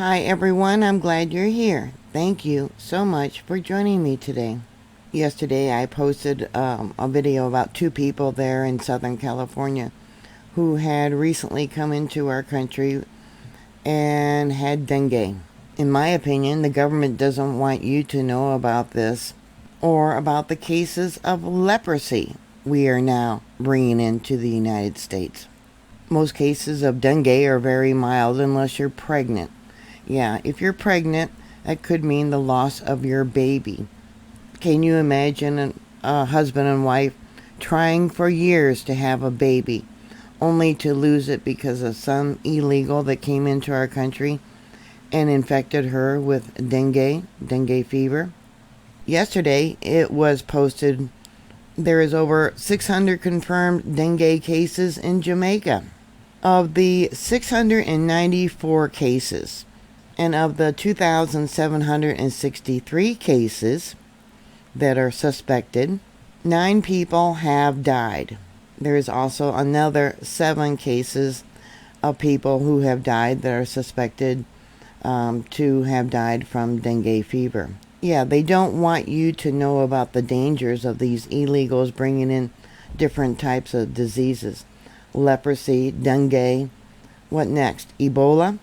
Hi everyone, I'm glad you're here. Thank you so much for joining me today. Yesterday I posted a video about two people there in Southern California who had recently come into our country and had dengue. In my opinion, the government doesn't want you to know about this or about the cases of leprosy we are now bringing into the United States. Most cases of dengue are very mild unless you're pregnant. Yeah, if you're pregnant, that could mean the loss of your baby. Can you imagine a husband and wife trying for years to have a baby, only to lose it because of some illegal that came into our country and infected her with dengue fever? Yesterday, it was posted there is over 600 confirmed dengue cases in Jamaica. Of the 694 cases, and of the 2,763 cases that are suspected, 9 people have died. There is also another 7 cases of people who have died that are suspected to have died from dengue fever. Yeah, they don't want you to know about the dangers of these illegals bringing in different types of diseases. Leprosy, dengue, what next? Ebola?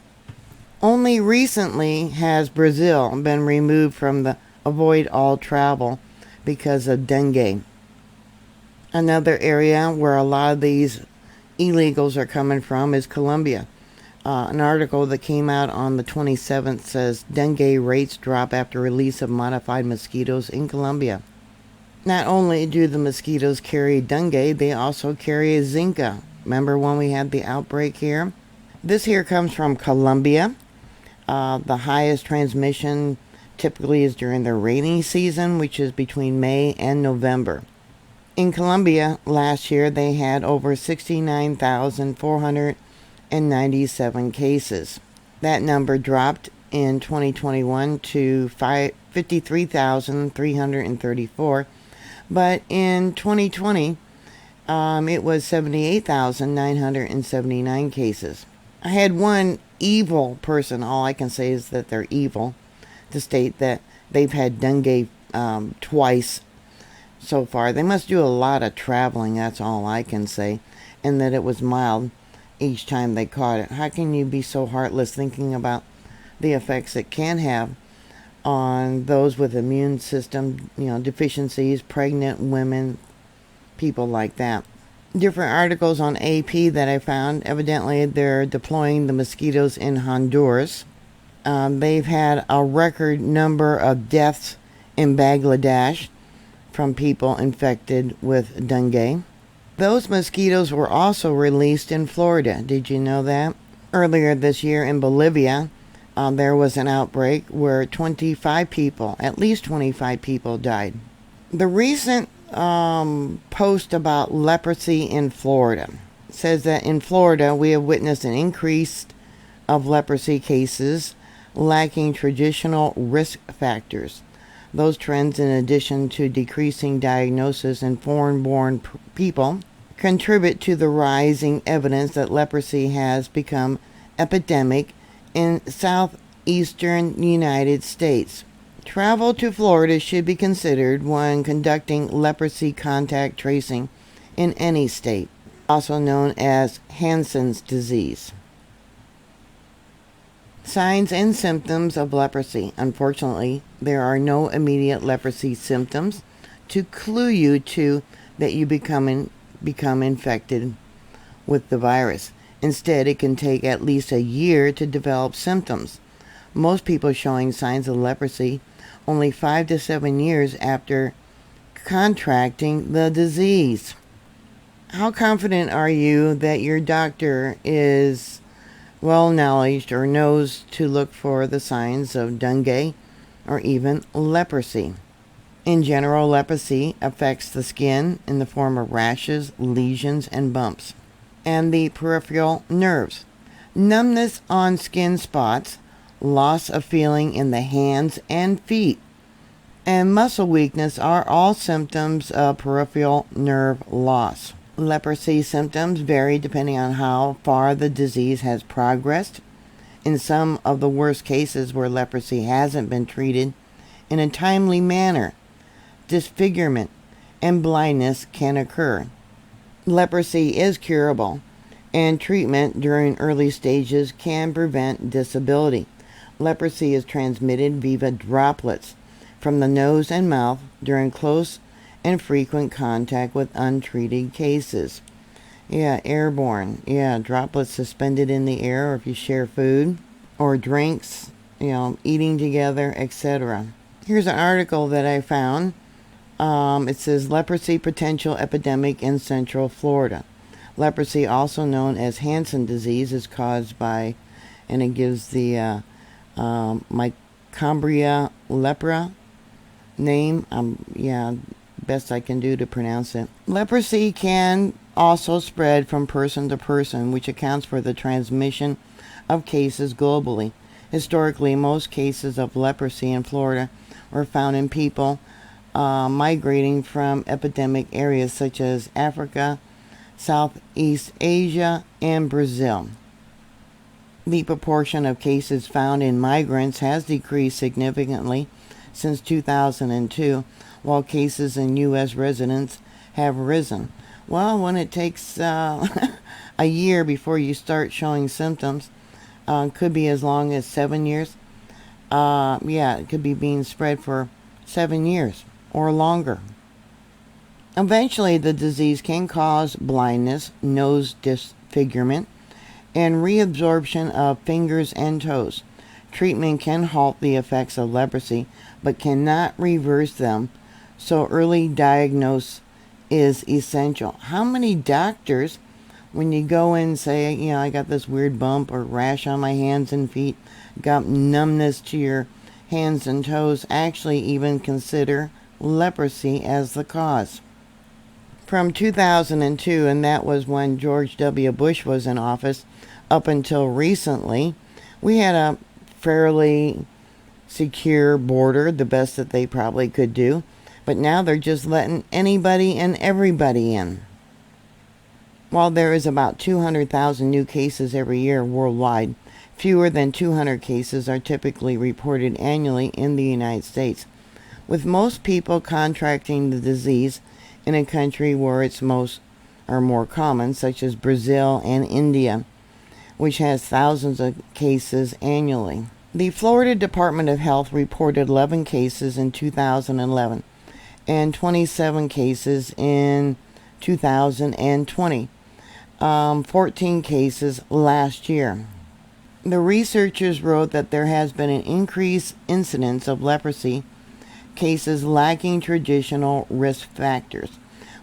Only recently has Brazil been removed from the avoid all travel because of dengue. Another area where a lot of these illegals are coming from is Colombia. An article that came out on the 27th says dengue rates drop after release of modified mosquitoes in Colombia. Not only do the mosquitoes carry dengue, they also carry Zika. Remember when we had the outbreak here? This here comes from Colombia. The highest transmission typically is during the rainy season, which is between May and November. In Colombia, last year they had over 69,497 cases. That number dropped in 2021 to 53,334, but in 2020 it was 78,979 cases. I had one evil person, all I can say is that they're evil, to state that they've had dengue twice so far. They must do a lot of traveling, that's all I can say, and that it was mild each time they caught it. How can you be so heartless thinking about the effects it can have on those with immune system, deficiencies, pregnant women, people like that? Different articles on AP that I found, evidently they're deploying the mosquitoes in Honduras. They've had a record number of deaths in Bangladesh from people infected with dengue. Those mosquitoes were also released in Florida. Did you know that? Earlier this year in Bolivia, there was an outbreak where at least 25 people died. The recent post about leprosy in Florida says that in Florida we have witnessed an increase of leprosy cases lacking traditional risk factors. Those trends, in addition to decreasing diagnosis in foreign-born people, contribute to the rising evidence that leprosy has become epidemic in southeastern United States. Travel to Florida should be considered when conducting leprosy contact tracing in any state, also known as Hansen's disease. Signs and symptoms of leprosy. Unfortunately, there are no immediate leprosy symptoms to clue you to that you become infected with the virus. Instead, it can take at least a year to develop symptoms. Most people showing signs of leprosy only 5 to 7 years after contracting the disease. How confident are you that your doctor is well-knowledged or knows to look for the signs of dengue or even leprosy? In general, leprosy affects the skin in the form of rashes, lesions, and bumps, and the peripheral nerves. Numbness on skin spots, loss of feeling in the hands and feet, and muscle weakness are all symptoms of peripheral nerve loss. Leprosy symptoms vary depending on how far the disease has progressed In some of the worst cases where leprosy hasn't been treated in a timely manner, disfigurement and blindness can occur. Leprosy is curable, and treatment during early stages can prevent disability. Leprosy is transmitted via droplets from the nose and mouth during close and frequent contact with untreated cases. Yeah, airborne. Yeah, droplets suspended in the air, or if you share food or drinks, eating together, etc. Here's an article that I found. It says leprosy potential epidemic in Central Florida. Leprosy, also known as Hansen disease, is caused by, and it gives the Mycobacteria lepra name. Best I can do to pronounce it. Leprosy can also spread from person to person, which accounts for the transmission of cases globally. Historically, most cases of leprosy in Florida were found in people migrating from epidemic areas such as Africa, Southeast Asia, and Brazil. The proportion of cases found in migrants has decreased significantly since 2002, while cases in U.S. residents have risen. Well, when it takes a year before you start showing symptoms, could be as long as 7 years. It could be being spread for 7 years or longer. Eventually, the disease can cause blindness, nose disfigurement, and reabsorption of fingers and toes. Treatment can halt the effects of leprosy, but cannot reverse them, so early diagnosis is essential. How many doctors, when you go in and say, I got this weird bump or rash on my hands and feet, got numbness to your hands and toes, actually even consider leprosy as the cause? From 2002, and that was when George W. Bush was in office, up until recently, we had a fairly secure border, the best that they probably could do. But now they're just letting anybody and everybody in. While there is about 200,000 new cases every year worldwide, fewer than 200 cases are typically reported annually in the United States, with most people contracting the disease in a country where it's more common, such as Brazil and India, which has thousands of cases annually. The Florida Department of Health reported 11 cases in 2011 and 27 cases in 2020, 14 cases last year. The researchers wrote that there has been an increased incidence of leprosy cases lacking traditional risk factors,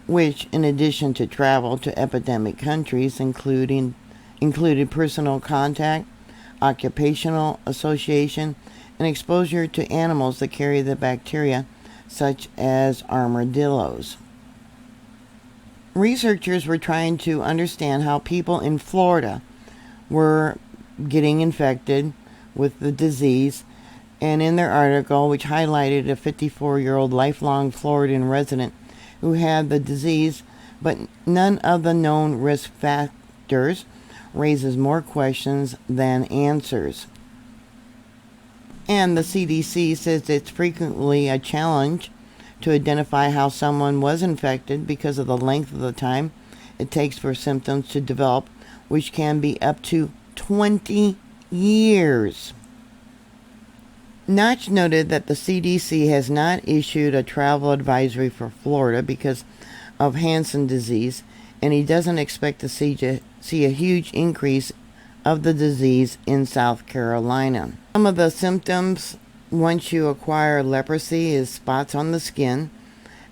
which, in addition to travel to epidemic countries, included personal contact, occupational association, and exposure to animals that carry the bacteria, such as armadillos. Researchers were trying to understand how people in Florida were getting infected with the disease, and in their article, which highlighted a 54-year-old lifelong Floridan resident who had the disease, but none of the known risk factors, raises more questions than answers. And the CDC says it's frequently a challenge to identify how someone was infected because of the length of the time it takes for symptoms to develop, which can be up to 20 years. Notch noted that the CDC has not issued a travel advisory for Florida because of Hansen disease, and he doesn't expect to see a huge increase of the disease in South Carolina. Some of the symptoms once you acquire leprosy is spots on the skin.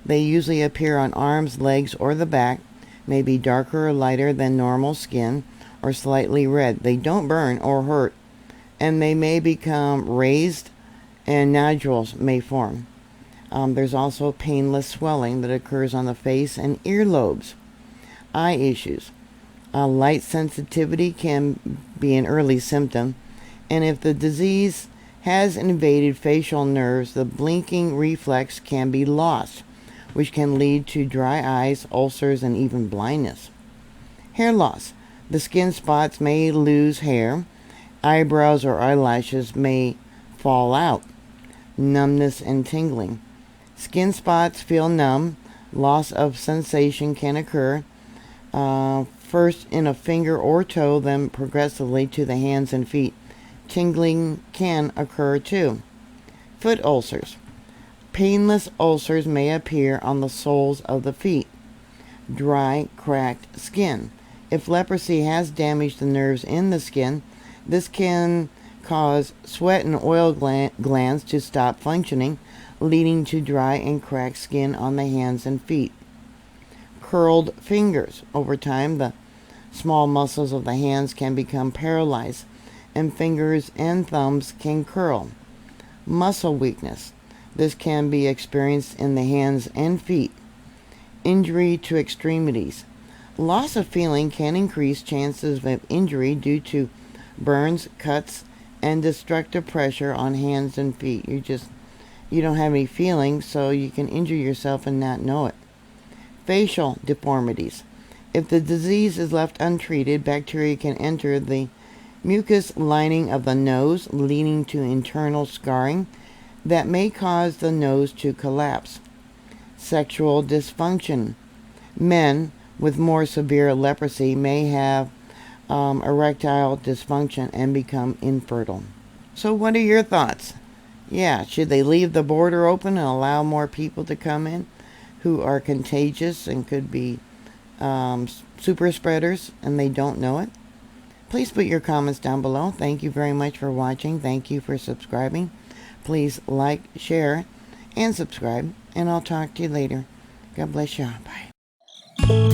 They usually appear on arms, legs, or the back, may be darker or lighter than normal skin, or slightly red. They don't burn or hurt, and they may become raised, and nodules may form. There's also painless swelling that occurs on the face and earlobes. Eye issues. Light sensitivity can be an early symptom, and if the disease has invaded facial nerves, the blinking reflex can be lost, which can lead to dry eyes, ulcers, and even blindness. Hair loss. The skin spots may lose hair, Eyebrows or eyelashes may fall out. Numbness and tingling. Skin spots feel numb. Loss of sensation can occur, first in a finger or toe, then progressively to the hands and feet. Tingling can occur too. Foot ulcers. Painless ulcers may appear on the soles of the feet. Dry, cracked skin. If leprosy has damaged the nerves in the skin, this can cause sweat and oil glands to stop functioning, leading to dry and cracked skin on the hands and feet. Curled fingers. Over time, the small muscles of the hands can become paralyzed, and fingers and thumbs can curl. Muscle weakness. This can be experienced in the hands and feet. Injury to extremities. Loss of feeling can increase chances of injury due to burns, cuts, and destructive pressure on hands and feet. You don't have any feeling, so you can injure yourself and not know it. Facial deformities. If the disease is left untreated, bacteria can enter the mucous lining of the nose, leading to internal scarring that may cause the nose to collapse. Sexual dysfunction. Men with more severe leprosy may have erectile dysfunction and become infertile. So what are your thoughts? Yeah, should they leave the border open and allow more people to come in who are contagious and could be super spreaders and they don't know it? Please put your comments down below. Thank you very much for watching. Thank you for subscribing. Please like, share, and subscribe, and I'll talk to you later. God bless you. Bye.